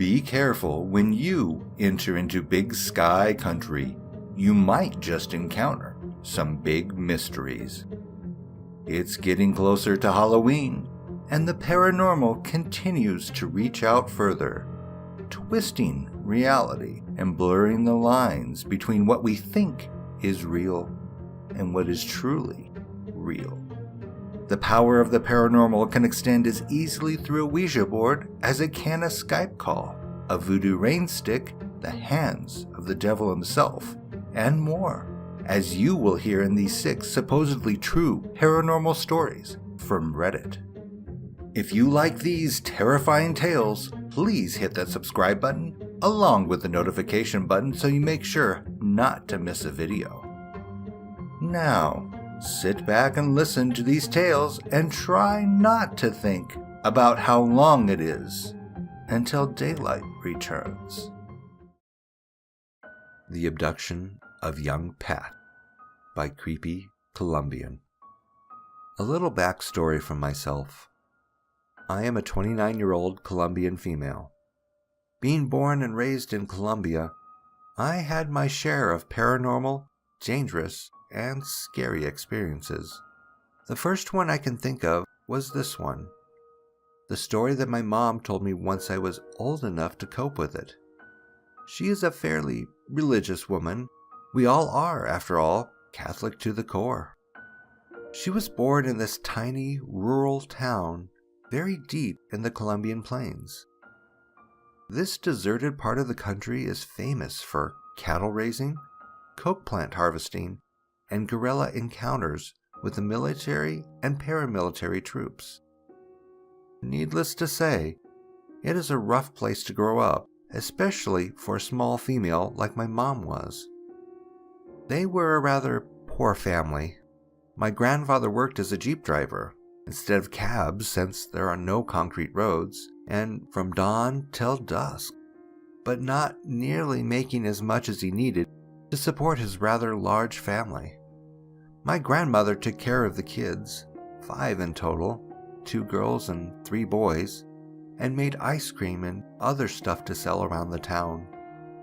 Be careful when you enter into Big Sky Country. You might just encounter some big mysteries. It's getting closer to Halloween, and the paranormal continues to reach out further, twisting reality and blurring the lines between what we think is real and what is truly real. The power of the paranormal can extend as easily through a Ouija board as it can a Skype call, a Voodoo Rain Stick, the hands of the devil himself, and more, as you will hear in these 6 supposedly true paranormal stories from Reddit. If you like these terrifying tales, please hit that subscribe button along with the notification button so you make sure not to miss a video. Now, sit back and listen to these tales and try not to think about how long it is until daylight returns. The Abduction of Young Pat by Creepy Colombian. A little backstory from myself. I am a 29-year-old Colombian female. Being born and raised in Colombia, I had my share of paranormal, dangerous, and scary experiences. The first one I can think of was this one. The story that my mom told me once I was old enough to cope with it. She is a fairly religious woman. We all are, after all, Catholic to the core. She was born in this tiny, rural town, very deep in the Colombian plains. This deserted part of the country is famous for cattle raising, coke plant harvesting, and guerrilla encounters with the military and paramilitary troops. Needless to say, it is a rough place to grow up, especially for a small female like my mom was. They were a rather poor family. My grandfather worked as a jeep driver instead of cabs since there are no concrete roads, and from dawn till dusk, but not nearly making as much as he needed to support his rather large family. My grandmother took care of the kids, 5 in total, 2 girls and 3 boys, and made ice cream and other stuff to sell around the town.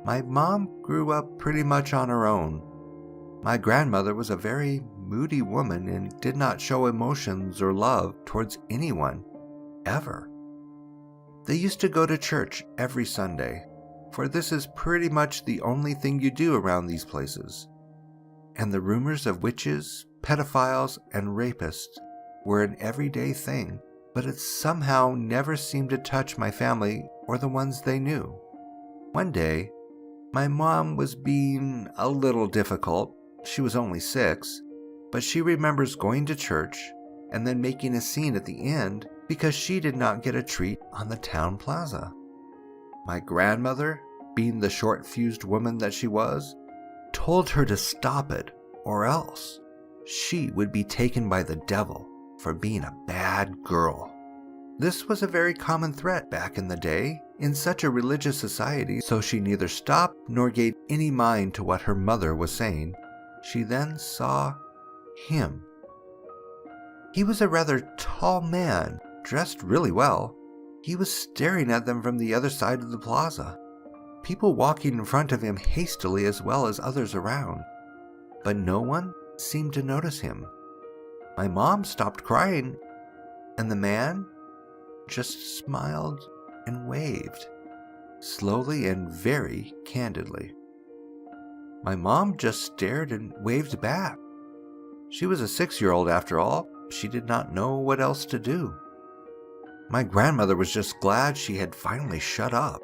My mom grew up pretty much on her own. My grandmother was a very moody woman and did not show emotions or love towards anyone, ever. They used to go to church every Sunday, for this is pretty much the only thing you do around these places. And the rumors of witches, pedophiles, and rapists were an everyday thing, but it somehow never seemed to touch my family or the ones they knew. One day, my mom was being a little difficult. She was only 6, but she remembers going to church and then making a scene at the end because she did not get a treat on the town plaza. My grandmother, being the short-fused woman that she was, told her to stop it or else she would be taken by the devil for being a bad girl. This was a very common threat back in the day in such a religious society, so she neither stopped nor gave any mind to what her mother was saying. She then saw him. He was a rather tall man, dressed really well. He was staring at them from the other side of the plaza. People walking in front of him hastily as well as others around. But no one seemed to notice him. My mom stopped crying, and the man just smiled and waved, slowly and very candidly. My mom just stared and waved back. She was a 6-year-old after all. She did not know what else to do. My grandmother was just glad she had finally shut up.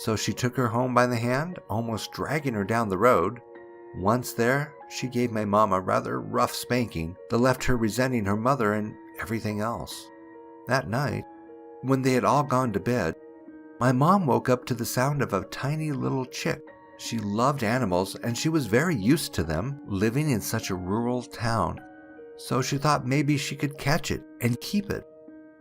So she took her home by the hand, almost dragging her down the road. Once there, she gave my mom a rather rough spanking that left her resenting her mother and everything else. That night, when they had all gone to bed, my mom woke up to the sound of a tiny little chick. She loved animals and she was very used to them, living in such a rural town. So she thought maybe she could catch it and keep it.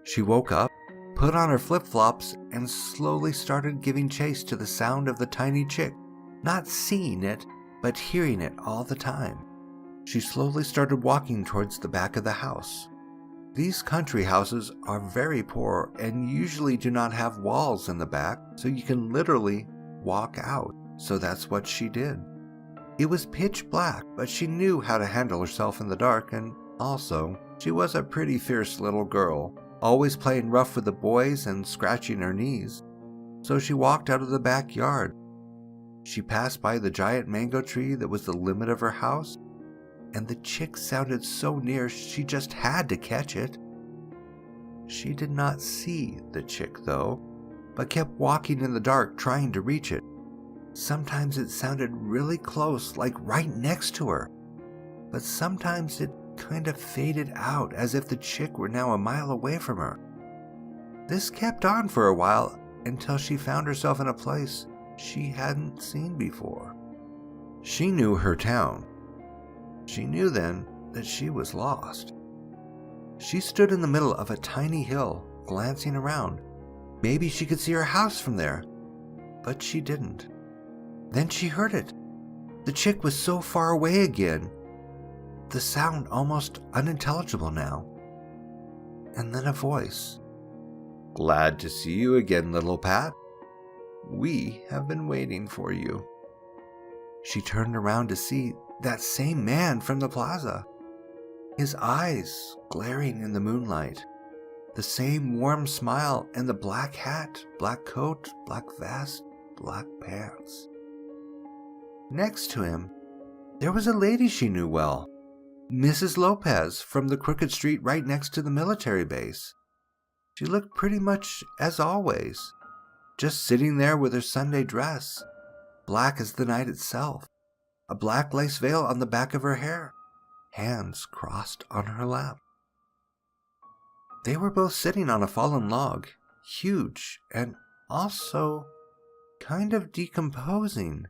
She woke up, put on her flip-flops, and slowly started giving chase to the sound of the tiny chick, not seeing it, but hearing it all the time. She slowly started walking towards the back of the house. These country houses are very poor and usually do not have walls in the back, so you can literally walk out. So that's what she did. It was pitch black, but she knew how to handle herself in the dark, and also, she was a pretty fierce little girl, always playing rough with the boys and scratching her knees. So she walked out of the backyard. She passed by the giant mango tree that was the limit of her house, and the chick sounded so near she just had to catch it. She did not see the chick though, but kept walking in the dark trying to reach it. Sometimes it sounded really close, like right next to her, but sometimes it kind of faded out as if the chick were now a mile away from her. This kept on for a while until she found herself in a place she hadn't seen before. She knew her town. She knew then that she was lost. She stood in the middle of a tiny hill, glancing around. Maybe she could see her house from there, but she didn't. Then she heard it. The chick was so far away again, the sound almost unintelligible now. And then a voice. "Glad to see you again, little Pat. We have been waiting for you." She turned around to see that same man from the plaza. His eyes glaring in the moonlight. The same warm smile and the black hat, black coat, black vest, black pants. Next to him, there was a lady she knew well. Mrs. Lopez from the crooked street right next to the military base. She looked pretty much as always, just sitting there with her Sunday dress, black as the night itself, a black lace veil on the back of her hair, hands crossed on her lap. They were both sitting on a fallen log, huge and also kind of decomposing.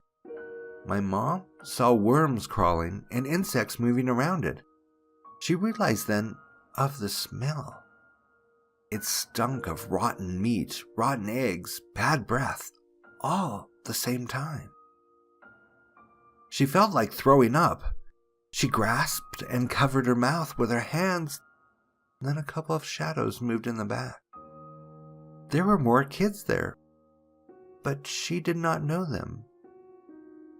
My mom saw worms crawling and insects moving around it. She realized then of the smell. It stunk of rotten meat, rotten eggs, bad breath, all at the same time. She felt like throwing up. She grasped and covered her mouth with her hands. Then a couple of shadows moved in the back. There were more kids there, but she did not know them.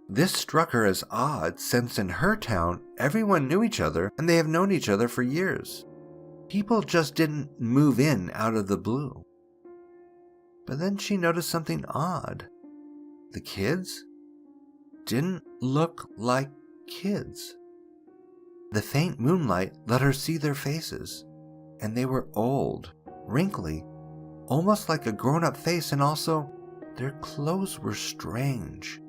This struck her as odd, since in her town, everyone knew each other and they have known each other for years. People just didn't move in out of the blue. But then she noticed something odd. The kids didn't look like kids. The faint moonlight let her see their faces, and they were old, wrinkly, almost like a grown-up face, and also their clothes were strange.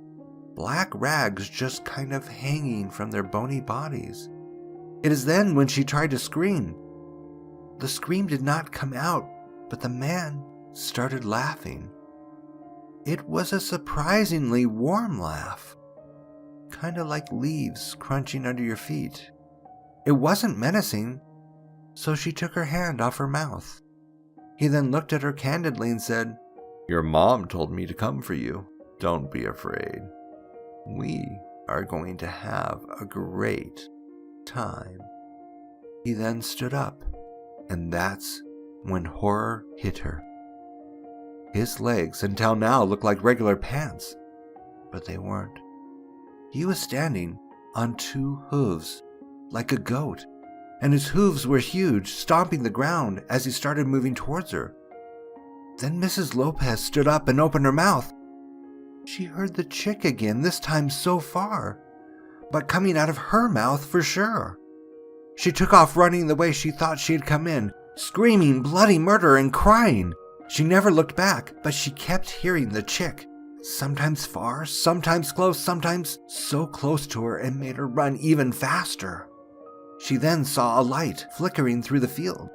Black rags just kind of hanging from their bony bodies. It is then when she tried to scream. The scream did not come out, but the man started laughing. It was a surprisingly warm laugh, kind of like leaves crunching under your feet. It wasn't menacing, so she took her hand off her mouth. He then looked at her candidly and said, "Your mom told me to come for you. Don't be afraid. We are going to have a great time." He then stood up, and that's when horror hit her. His legs until now looked like regular pants, but they weren't. He was standing on two hooves, like a goat, and his hooves were huge, stomping the ground as he started moving towards her. Then Mrs. Lopez stood up and opened her mouth. She heard the chick again, this time so far, but coming out of her mouth for sure. She took off running the way she thought she had come in, screaming bloody murder and crying. She never looked back, but she kept hearing the chick, sometimes far, sometimes close, sometimes so close to her it made her run even faster. She then saw a light flickering through the field.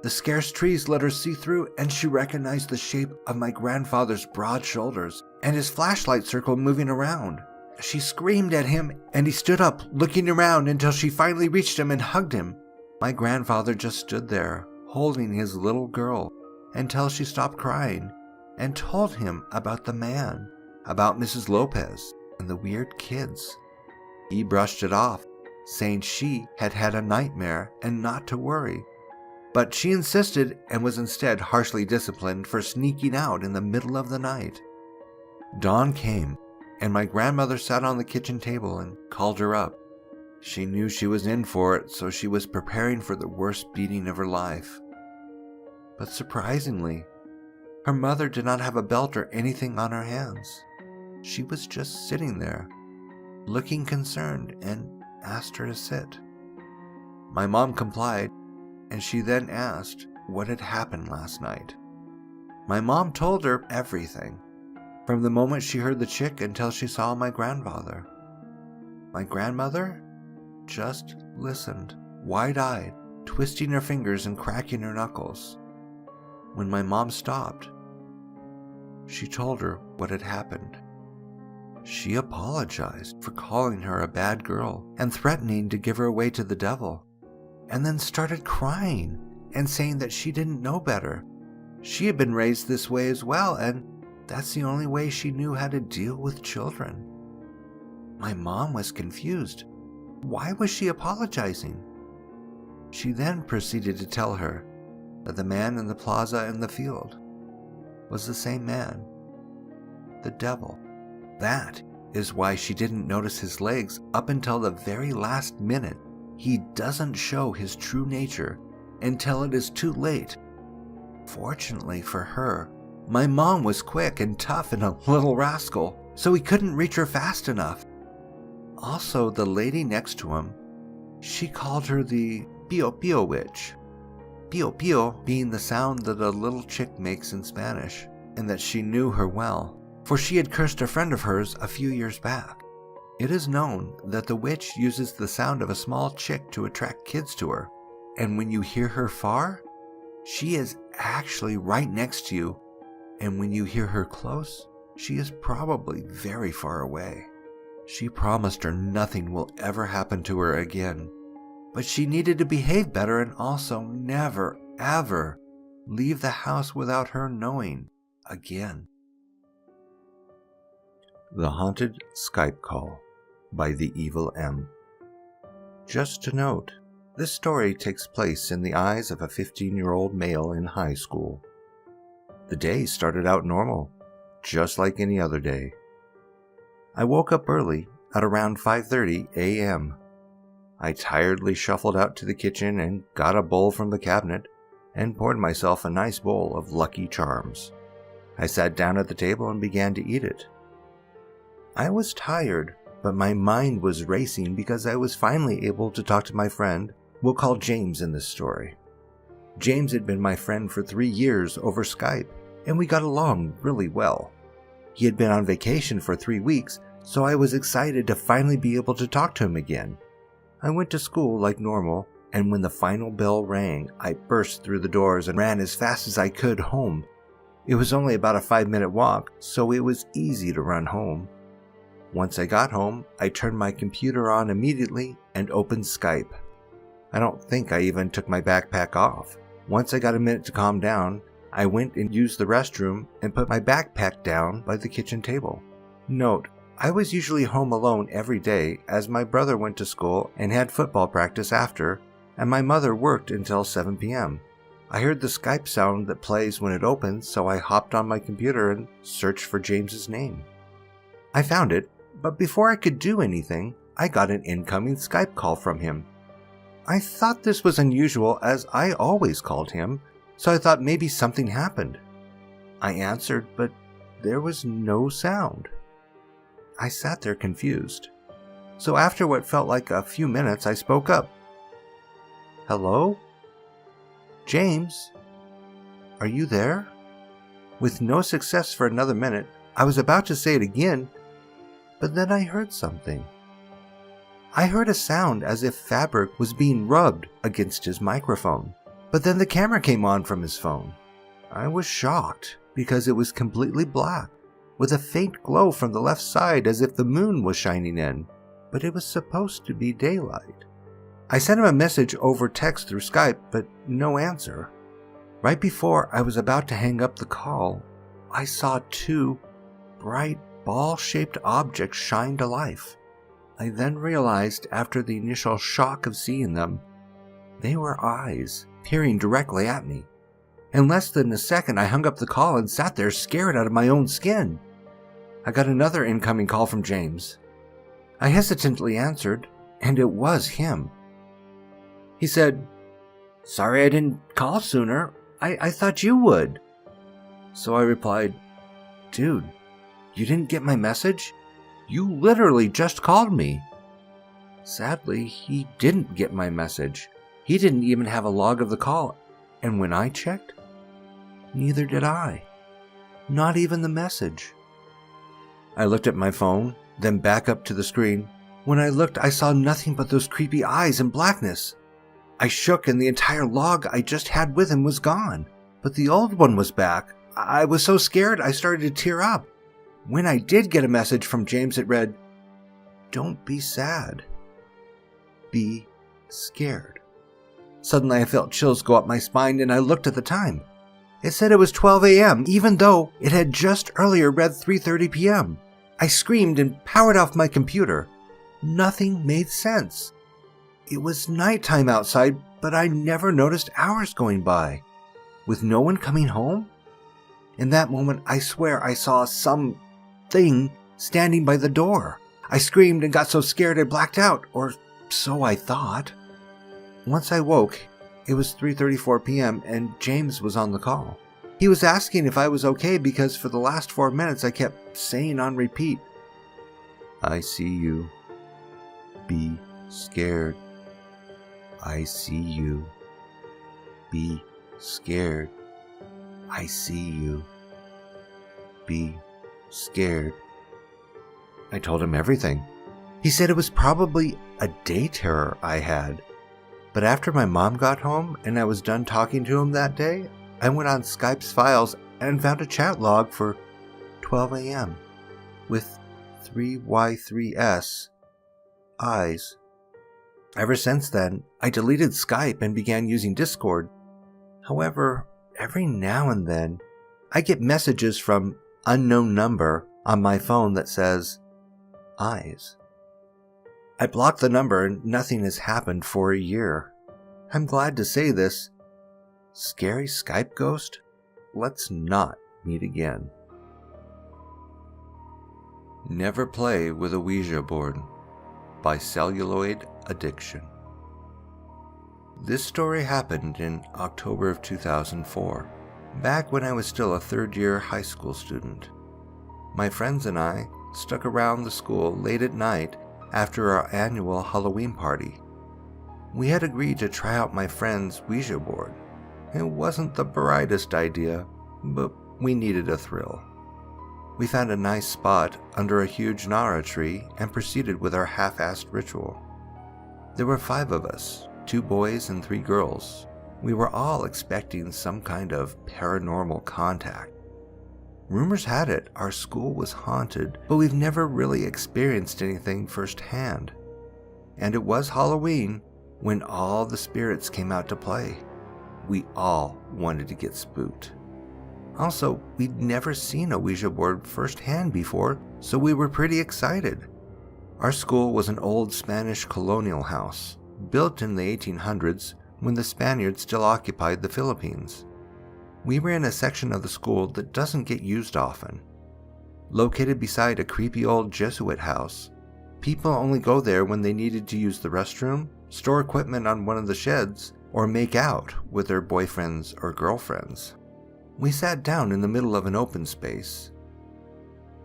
The scarce trees let her see through, and she recognized the shape of my grandfather's broad shoulders and his flashlight circle moving around. She screamed at him, and he stood up, looking around until she finally reached him and hugged him. My grandfather just stood there, holding his little girl, until she stopped crying and told him about the man, about Mrs. Lopez, and the weird kids. He brushed it off, saying she had had a nightmare and not to worry. but she insisted and was instead harshly disciplined for sneaking out in the middle of the night. Dawn came, and my grandmother sat on the kitchen table and called her up. She knew she was in for it, so she was preparing for the worst beating of her life. But surprisingly, her mother did not have a belt or anything on her hands. She was just sitting there, looking concerned, and asked her to sit. My mom complied, and she then asked what had happened last night. My mom told her everything, from the moment she heard the chick until she saw my grandfather. My grandmother just listened, wide-eyed, twisting her fingers and cracking her knuckles. When my mom stopped, she told her what had happened. She apologized for calling her a bad girl and threatening to give her away to the devil, and then started crying and saying that she didn't know better. She had been raised this way as well, and that's the only way she knew how to deal with children. My mom was confused. Why was she apologizing? She then proceeded to tell her that the man in the plaza in the field was the same man, the devil. That is why she didn't notice his legs up until the very last minute. He doesn't show his true nature until it is too late. Fortunately for her, my mom was quick and tough and a little rascal, so he couldn't reach her fast enough. Also, the lady next to him, she called her the Pio Pio witch. Pio Pio being the sound that a little chick makes in Spanish, and that she knew her well, for she had cursed a friend of hers a few years back. It is known that the witch uses the sound of a small chick to attract kids to her, and when you hear her far, she is actually right next to you, and when you hear her close, she is probably very far away. She promised her nothing will ever happen to her again, but she needed to behave better and also never, ever leave the house without her knowing again. The Haunted Skype Call by the Evil M. Just to note, this story takes place in the eyes of a 15-year-old male in high school. The day started out normal, just like any other day. I woke up early at around 5:30 a.m. I tiredly shuffled out to the kitchen and got a bowl from the cabinet and poured myself a nice bowl of Lucky Charms. I sat down at the table and began to eat it. I was tired, but my mind was racing because I was finally able to talk to my friend. We'll call James in this story. James had been my friend for 3 years over Skype, and we got along really well. He had been on vacation for 3 weeks, so I was excited to finally be able to talk to him again. I went to school like normal, and when the final bell rang, I burst through the doors and ran as fast as I could home. It was only about a 5-minute walk, so it was easy to run home. Once I got home, I turned my computer on immediately and opened Skype. I don't think I even took my backpack off. Once I got a minute to calm down, I went and used the restroom and put my backpack down by the kitchen table. Note, I was usually home alone every day as my brother went to school and had football practice after, and my mother worked until 7 p.m. I heard the Skype sound that plays when it opens, so I hopped on my computer and searched for James's name. I found it, but before I could do anything, I got an incoming Skype call from him. I thought this was unusual as I always called him, so I thought maybe something happened. I answered, but there was no sound. I sat there confused. So after what felt like a few minutes, I spoke up. Hello? James? Are you there? With no success for another minute, I was about to say it again, but then I heard something. I heard a sound as if fabric was being rubbed against his microphone, but then the camera came on from his phone. I was shocked because it was completely black, with a faint glow from the left side as if the moon was shining in, but it was supposed to be daylight. I sent him a message over text through Skype, but no answer. Right before I was about to hang up the call, I saw 2 bright ball-shaped objects shine to life. I then realized after the initial shock of seeing them, they were eyes peering directly at me. In less than a second, I hung up the call and sat there scared out of my own skin. I got another incoming call from James. I hesitantly answered, and it was him. He said, "Sorry I didn't call sooner. I thought you would." So I replied, "Dude, you didn't get my message? You literally just called me." Sadly, he didn't get my message. He didn't even have a log of the call, and when I checked, neither did I. Not even the message. I looked at my phone, then back up to the screen. When I looked, I saw nothing but those creepy eyes and blackness. I shook and the entire log I just had with him was gone, but the old one was back. I was so scared I started to tear up. When I did get a message from James, it read, "Don't be sad. Be scared." Suddenly I felt chills go up my spine and I looked at the time. It said it was 12 a.m., even though it had just earlier read 3:30 p.m. I screamed and powered off my computer. Nothing made sense. It was nighttime outside, but I never noticed hours going by. With no one coming home? In that moment, I swear I saw something standing by the door. I screamed and got so scared I blacked out, or so I thought. Once I woke, it was 3:34 p.m. and James was on the call. He was asking if I was okay because for the last 4 minutes I kept saying on repeat, "I see you. Be scared. I see you. Be scared. I see you. Be scared." I told him everything. He said it was probably a day terror I had. But after my mom got home and I was done talking to him that day, I went on Skype's files and found a chat log for 12 a.m. with 3Y3S eyes. Ever since then, I deleted Skype and began using Discord. However, every now and then, I get messages from unknown number on my phone that says, "Eyes." I blocked the number and nothing has happened for a year. I'm glad to say this. Scary Skype ghost? Let's not meet again. Never Play with a Ouija Board by Celluloid Addiction. This story happened in October of 2004, back when I was still a third-year high school student. My friends and I stuck around the school late at night after our annual Halloween party. We had agreed to try out my friend's Ouija board. It wasn't the brightest idea, but we needed a thrill. We found a nice spot under a huge Nara tree and proceeded with our half-assed ritual. There were 5 of us, 2 boys and 3 girls. We were all expecting some kind of paranormal contact. Rumors had it our school was haunted, but we've never really experienced anything firsthand. And it was Halloween when all the spirits came out to play. We all wanted to get spooked. Also, we'd never seen a Ouija board firsthand before, so we were pretty excited. Our school was an old Spanish colonial house, built in the 1800s when the Spaniards still occupied the Philippines. We were in a section of the school that doesn't get used often. Located beside a creepy old Jesuit house, people only go there when they needed to use the restroom, store equipment on one of the sheds, or make out with their boyfriends or girlfriends. We sat down in the middle of an open space,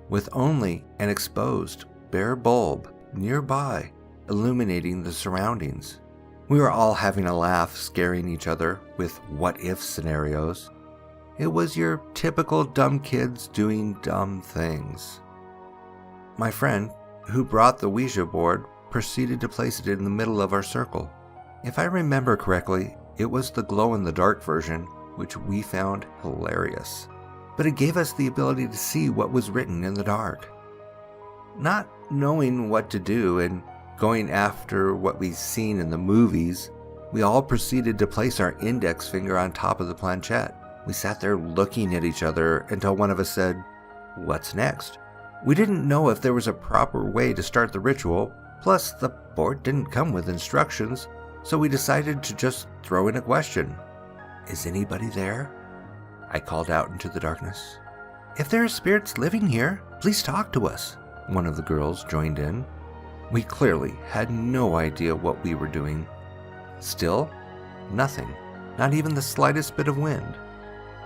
with only an exposed, bare bulb nearby illuminating the surroundings. We were all having a laugh, scaring each other with what-if scenarios. It was your typical dumb kids doing dumb things. My friend, who brought the Ouija board, proceeded to place it in the middle of our circle. If I remember correctly, it was the glow-in-the-dark version, which we found hilarious. But it gave us the ability to see what was written in the dark. Not knowing what to do and going after what we'd seen in the movies, we all proceeded to place our index finger on top of the planchette. We sat there looking at each other until one of us said, "What's next?" We didn't know if there was a proper way to start the ritual, plus the board didn't come with instructions, so we decided to just throw in a question. Is anybody there? I called out into the darkness. If there are spirits living here, please talk to us. One of the girls joined in. We clearly had no idea what we were doing. Still, nothing, not even the slightest bit of wind.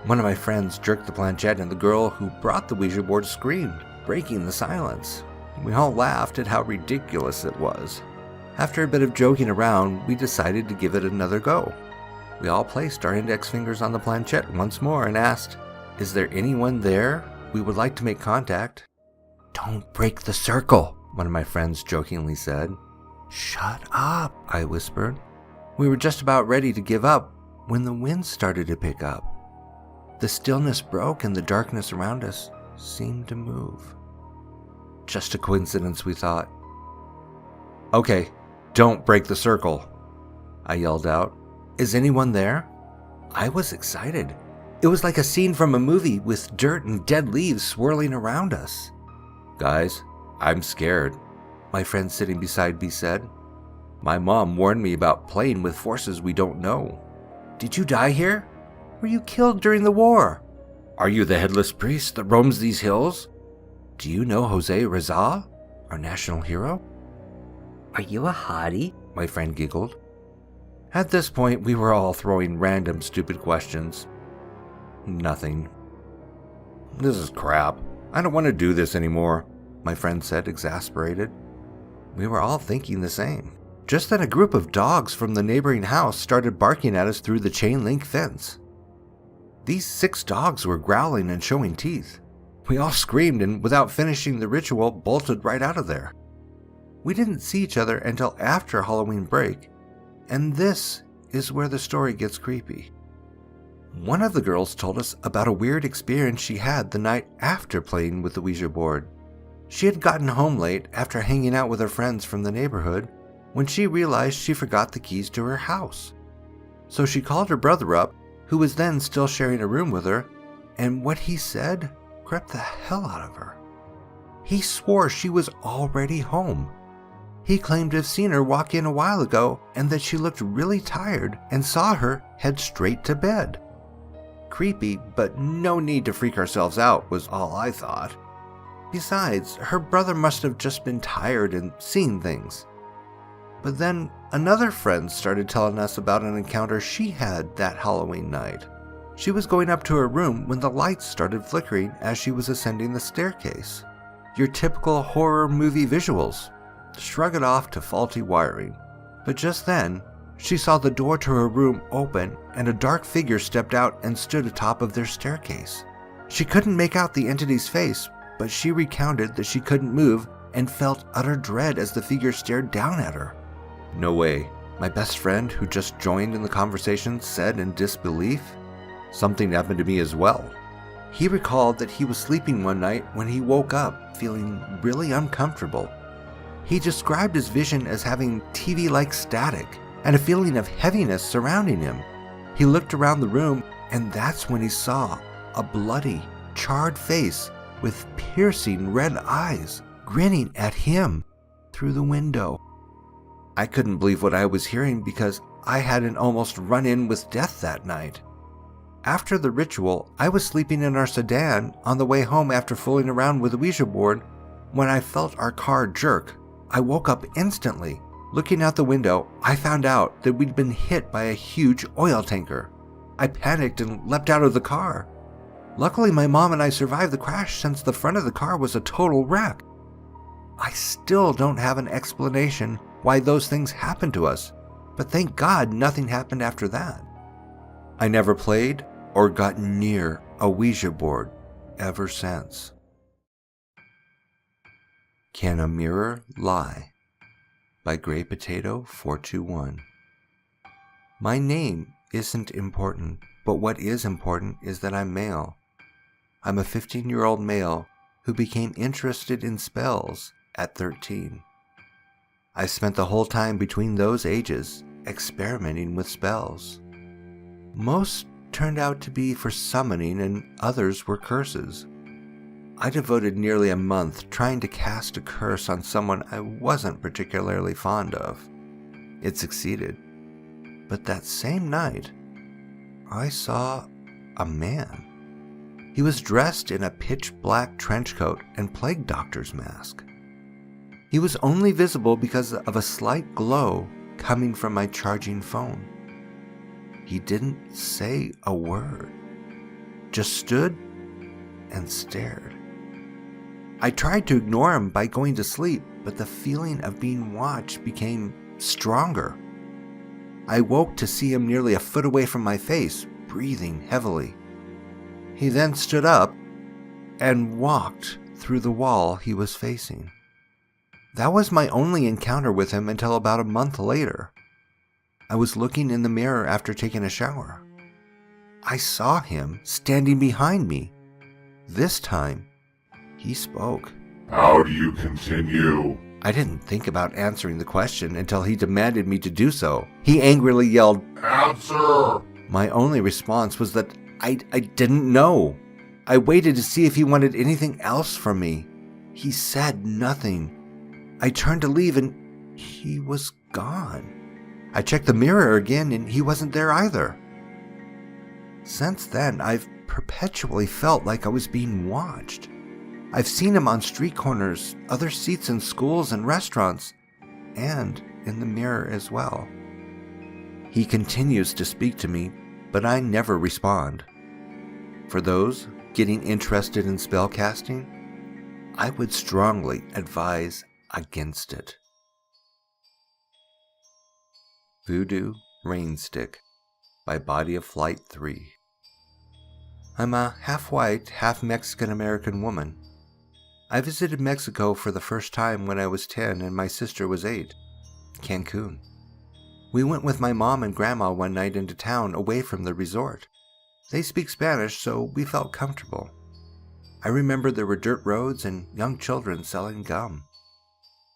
One of my friends jerked the planchette and the girl who brought the Ouija board screamed, breaking the silence. We all laughed at how ridiculous it was. After a bit of joking around, we decided to give it another go. We all placed our index fingers on the planchette once more and asked, "Is there anyone there? We would like to make contact." "Don't break the circle," one of my friends jokingly said. "Shut up," I whispered. We were just about ready to give up when the wind started to pick up. The stillness broke and the darkness around us seemed to move. Just a coincidence, we thought. "Okay, don't break the circle," I yelled out. "Is anyone there?" I was excited. It was like a scene from a movie with dirt and dead leaves swirling around us. "Guys, I'm scared," my friend sitting beside me said. "My mom warned me about playing with forces we don't know." "Did you die here? Were you killed during the war? Are you the headless priest that roams these hills? Do you know Jose Rizal, our national hero?" "Are you a hottie?" my friend giggled. At this point, we were all throwing random stupid questions. Nothing. "This is crap. I don't want to do this anymore," my friend said, exasperated. We were all thinking the same. Just then a group of dogs from the neighboring house started barking at us through the chain link fence. These 6 dogs were growling and showing teeth. We all screamed and, without finishing the ritual, bolted right out of there. We didn't see each other until after Halloween break, and this is where the story gets creepy. One of the girls told us about a weird experience she had the night after playing with the Ouija board. She had gotten home late after hanging out with her friends from the neighborhood when she realized she forgot the keys to her house. So she called her brother up, who was then still sharing a room with her, and what he said crept the hell out of her. He swore she was already home. He claimed to have seen her walk in a while ago and that she looked really tired and saw her head straight to bed. Creepy, but no need to freak ourselves out was all I thought. Besides, her brother must have just been tired and seen things. But then another friend started telling us about an encounter she had that Halloween night. She was going up to her room when the lights started flickering as she was ascending the staircase. Your typical horror movie visuals. Shrug it off to faulty wiring. But just then, she saw the door to her room open and a dark figure stepped out and stood atop of their staircase. She couldn't make out the entity's face, but she recounted that she couldn't move and felt utter dread as the figure stared down at her. "No way," my best friend, who just joined in the conversation, said in disbelief. "Something happened to me as well." He recalled that he was sleeping one night when he woke up feeling really uncomfortable. He described his vision as having TV-like static and a feeling of heaviness surrounding him. He looked around the room, and that's when he saw a bloody, charred face with piercing red eyes grinning at him through the window. I couldn't believe what I was hearing because I had an almost run-in with death that night. After the ritual, I was sleeping in our sedan on the way home after fooling around with the Ouija board when I felt our car jerk. I woke up instantly. Looking out the window, I found out that we'd been hit by a huge oil tanker. I panicked and leapt out of the car. Luckily, my mom and I survived the crash since the front of the car was a total wreck. I still don't have an explanation why those things happened to us, but thank God nothing happened after that. I never played or got near a Ouija board ever since. Can a Mirror Lie? By Gray Potato 421. My name isn't important, but what is important is that I'm male. I'm a 15-year-old male who became interested in spells at 13. I spent the whole time between those ages experimenting with spells. Most turned out to be for summoning and others were curses. I devoted nearly a month trying to cast a curse on someone I wasn't particularly fond of. It succeeded. But that same night, I saw a man. He was dressed in a pitch-black trench coat and plague doctor's mask. He was only visible because of a slight glow coming from my charging phone. He didn't say a word, just stood and stared. I tried to ignore him by going to sleep, but the feeling of being watched became stronger. I woke to see him nearly a foot away from my face, breathing heavily. He then stood up and walked through the wall he was facing. That was my only encounter with him until about a month later. I was looking in the mirror after taking a shower. I saw him standing behind me. This time, he spoke. How do you continue? I didn't think about answering the question until he demanded me to do so. He angrily yelled, Answer! My only response was that I didn't know. I waited to see if he wanted anything else from me. He said nothing. I turned to leave and he was gone. I checked the mirror again and he wasn't there either. Since then, I've perpetually felt like I was being watched. I've seen him on street corners, other seats in schools and restaurants, and in the mirror as well. He continues to speak to me, but I never respond. For those getting interested in spellcasting, I would strongly advise against it. Voodoo Rain Stick by Body of Flight 3. I'm a half-white, half-Mexican-American woman. I visited Mexico for the first time when I was 10 and my sister was 8, Cancun. We went with my mom and grandma one night into town away from the resort. They speak Spanish, so we felt comfortable. I remember there were dirt roads and young children selling gum.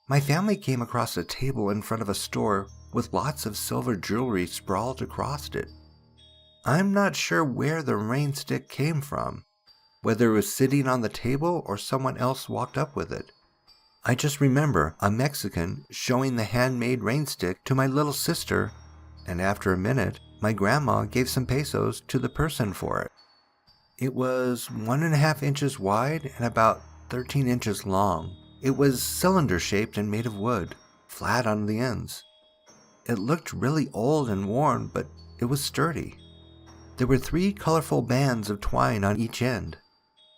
My family came across a table in front of a store with lots of silver jewelry sprawled across it. I'm not sure where the rain stick came from, whether it was sitting on the table or someone else walked up with it. I just remember a Mexican showing the handmade rain stick to my little sister, and after a minute, my grandma gave some pesos to the person for it. It was 1.5 inches wide and about 13 inches long. It was cylinder-shaped and made of wood, flat on the ends. It looked really old and worn, but it was sturdy. There were 3 colorful bands of twine on each end.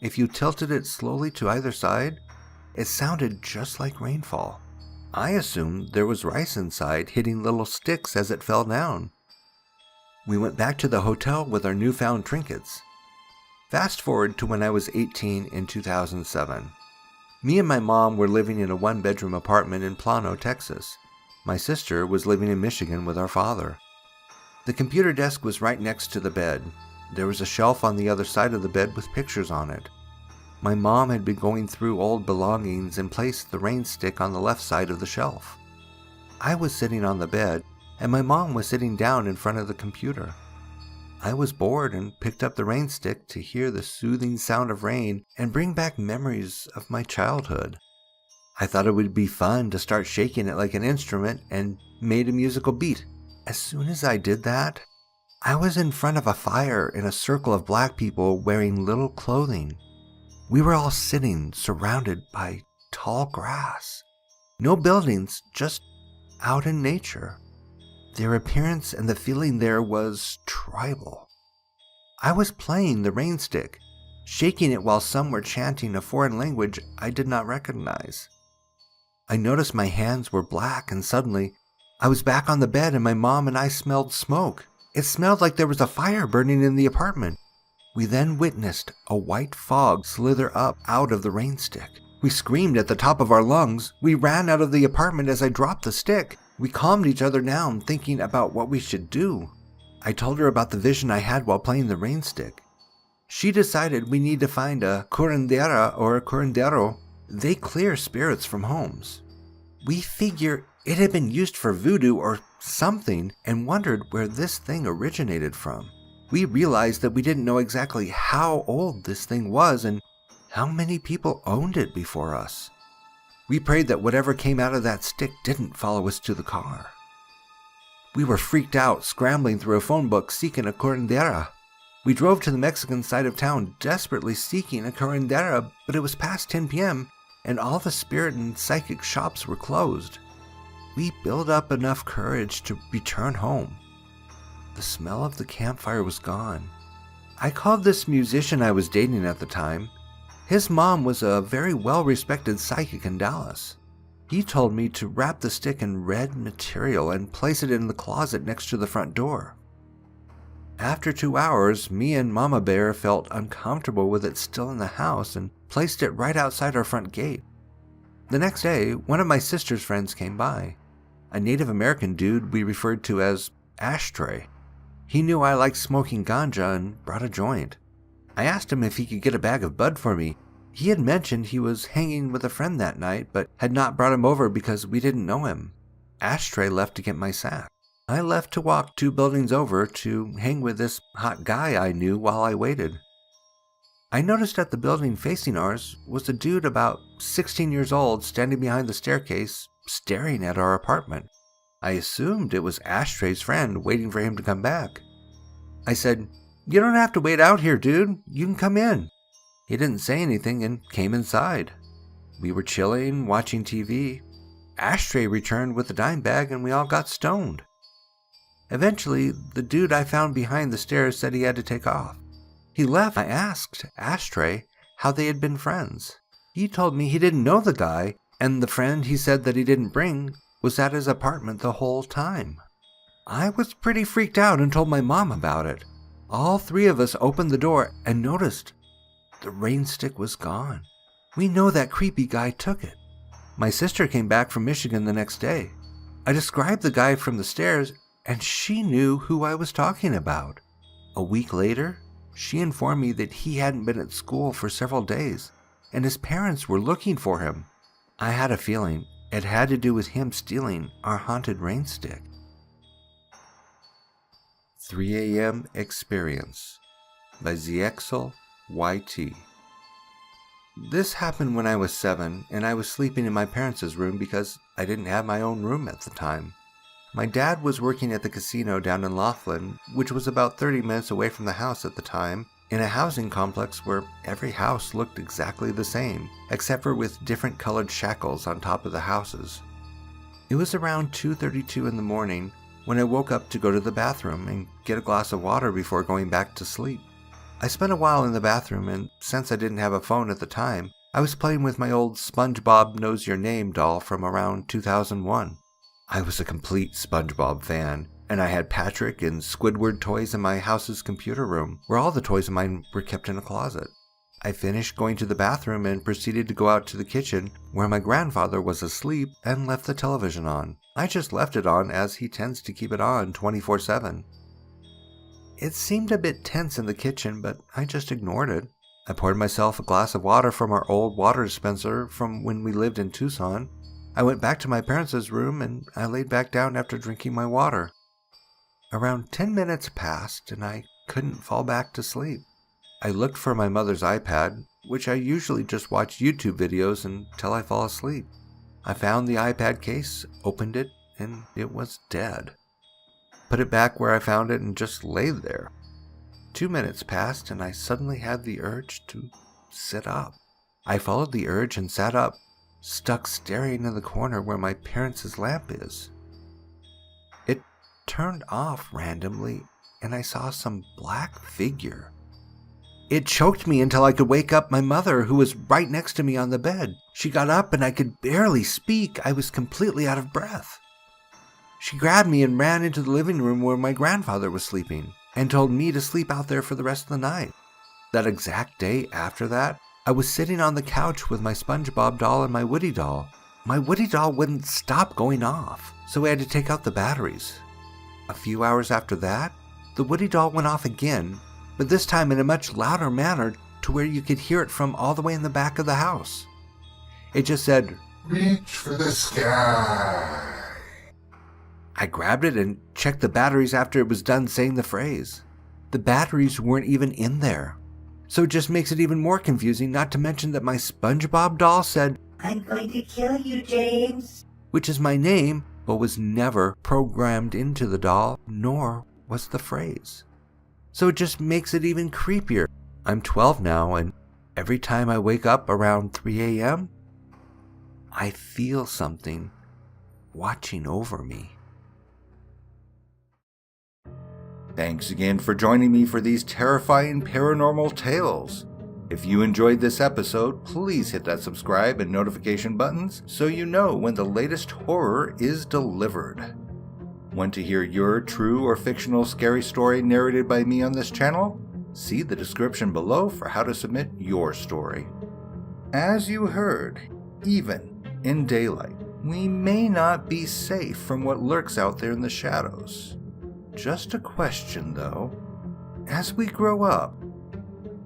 If you tilted it slowly to either side, it sounded just like rainfall. I assumed there was rice inside, hitting little sticks as it fell down. We went back to the hotel with our newfound trinkets. Fast forward to when I was 18 in 2007. Me and my mom were living in a 1-bedroom apartment in Plano, Texas. My sister was living in Michigan with our father. The computer desk was right next to the bed. There was a shelf on the other side of the bed with pictures on it. My mom had been going through old belongings and placed the rain stick on the left side of the shelf. I was sitting on the bed, and my mom was sitting down in front of the computer. I was bored and picked up the rain stick to hear the soothing sound of rain and bring back memories of my childhood. I thought it would be fun to start shaking it like an instrument and made a musical beat. As soon as I did that, I was in front of a fire in a circle of black people wearing little clothing. We were all sitting surrounded by tall grass. No buildings, just out in nature. Their appearance and the feeling there was tribal. I was playing the rain stick, shaking it while some were chanting a foreign language I did not recognize. I noticed my hands were black, and suddenly I was back on the bed and my mom and I smelled smoke. It smelled like there was a fire burning in the apartment. We then witnessed a white fog slither up out of the rain stick. We screamed at the top of our lungs. We ran out of the apartment as I dropped the stick. We calmed each other down, thinking about what we should do. I told her about the vision I had while playing the rain stick. She decided we need to find a curandera or a curandero. They clear spirits from homes. We figure it had been used for voodoo or something and wondered where this thing originated from. We realized that we didn't know exactly how old this thing was and how many people owned it before us. We prayed that whatever came out of that stick didn't follow us to the car. We were freaked out, scrambling through a phone book seeking a curandera. We drove to the Mexican side of town, desperately seeking a curandera, but it was past 10 p.m., and all the spirit and psychic shops were closed. We built up enough courage to return home. The smell of the campfire was gone. I called this musician I was dating at the time. His mom was a very well-respected psychic in Dallas. He told me to wrap the stick in red material and place it in the closet next to the front door. After 2 hours, me and Mama Bear felt uncomfortable with it still in the house and placed it right outside our front gate. The next day, one of my sister's friends came by. A Native American dude we referred to as Ashtray. He knew I liked smoking ganja and brought a joint. I asked him if he could get a bag of bud for me. He had mentioned he was hanging with a friend that night, but had not brought him over because we didn't know him. Ashtray left to get my sack. I left to walk 2 buildings over to hang with this hot guy I knew while I waited. I noticed at the building facing ours was a dude about 16 years old standing behind the staircase, staring at our apartment. I assumed it was Ashtray's friend waiting for him to come back. I said, "You don't have to wait out here, dude. You can come in." He didn't say anything and came inside. We were chilling, watching TV. Ashtray returned with a dime bag and we all got stoned. Eventually, the dude I found behind the stairs said he had to take off. He left. I asked Ashtray how they had been friends. He told me he didn't know the guy, and the friend he said that he didn't bring was at his apartment the whole time. I was pretty freaked out and told my mom about it. All 3 of us opened the door and noticed the rain stick was gone. We know that creepy guy took it. My sister came back from Michigan the next day. I described the guy from the stairs, and she knew who I was talking about. A week later, she informed me that he hadn't been at school for several days, and his parents were looking for him. I had a feeling it had to do with him stealing our haunted rain stick. 3 a.m. Experience by Ziexel YT. This happened when I was 7, and I was sleeping in my parents' room because I didn't have my own room at the time. My dad was working at the casino down in Laughlin, which was about 30 minutes away from the house at the time, in a housing complex where every house looked exactly the same, except for with different colored shackles on top of the houses. It was around 2:32 in the morning when I woke up to go to the bathroom and get a glass of water before going back to sleep. I spent a while in the bathroom, and since I didn't have a phone at the time, I was playing with my old SpongeBob Knows Your Name doll from around 2001. I was a complete SpongeBob fan, and I had Patrick and Squidward toys in my house's computer room, where all the toys of mine were kept in a closet. I finished going to the bathroom and proceeded to go out to the kitchen, where my grandfather was asleep, and left the television on. I just left it on as he tends to keep it on 24/7. It seemed a bit tense in the kitchen, but I just ignored it. I poured myself a glass of water from our old water dispenser from when we lived in Tucson. I went back to my parents' room and I laid back down after drinking my water. Around 10 minutes passed and I couldn't fall back to sleep. I looked for my mother's iPad, which I usually just watch YouTube videos until I fall asleep. I found the iPad case, opened it, and it was dead. Put it back where I found it and just laid there. 2 minutes passed and I suddenly had the urge to sit up. I followed the urge and sat up, stuck staring in the corner where my parents' lamp is. It turned off randomly and I saw some black figure. It choked me until I could wake up my mother, who was right next to me on the bed. She got up and I could barely speak. I was completely out of breath. She grabbed me and ran into the living room where my grandfather was sleeping and told me to sleep out there for the rest of the night. That exact day after that, I was sitting on the couch with my SpongeBob doll and my Woody doll. My Woody doll wouldn't stop going off, so we had to take out the batteries. A few hours after that, the Woody doll went off again, but this time in a much louder manner to where you could hear it from all the way in the back of the house. It just said, "Reach for the sky." I grabbed it and checked the batteries after it was done saying the phrase. The batteries weren't even in there. So it just makes it even more confusing, not to mention that my SpongeBob doll said, "I'm going to kill you, James," which is my name, but was never programmed into the doll, nor was the phrase. So it just makes it even creepier. I'm 12 now, and every time I wake up around 3 a.m., I feel something watching over me. Thanks again for joining me for these terrifying paranormal tales. If you enjoyed this episode, please hit that subscribe and notification buttons so you know when the latest horror is delivered. Want to hear your true or fictional scary story narrated by me on this channel? See the description below for how to submit your story. As you heard, even in daylight, we may not be safe from what lurks out there in the shadows. Just a question though, as we grow up,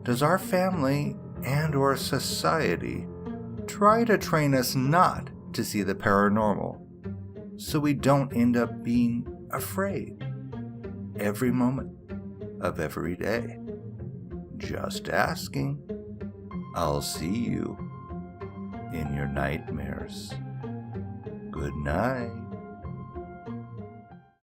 does our family and or society try to train us not to see the paranormal so we don't end up being afraid every moment of every day? Just asking. I'll see you in your nightmares. Good night.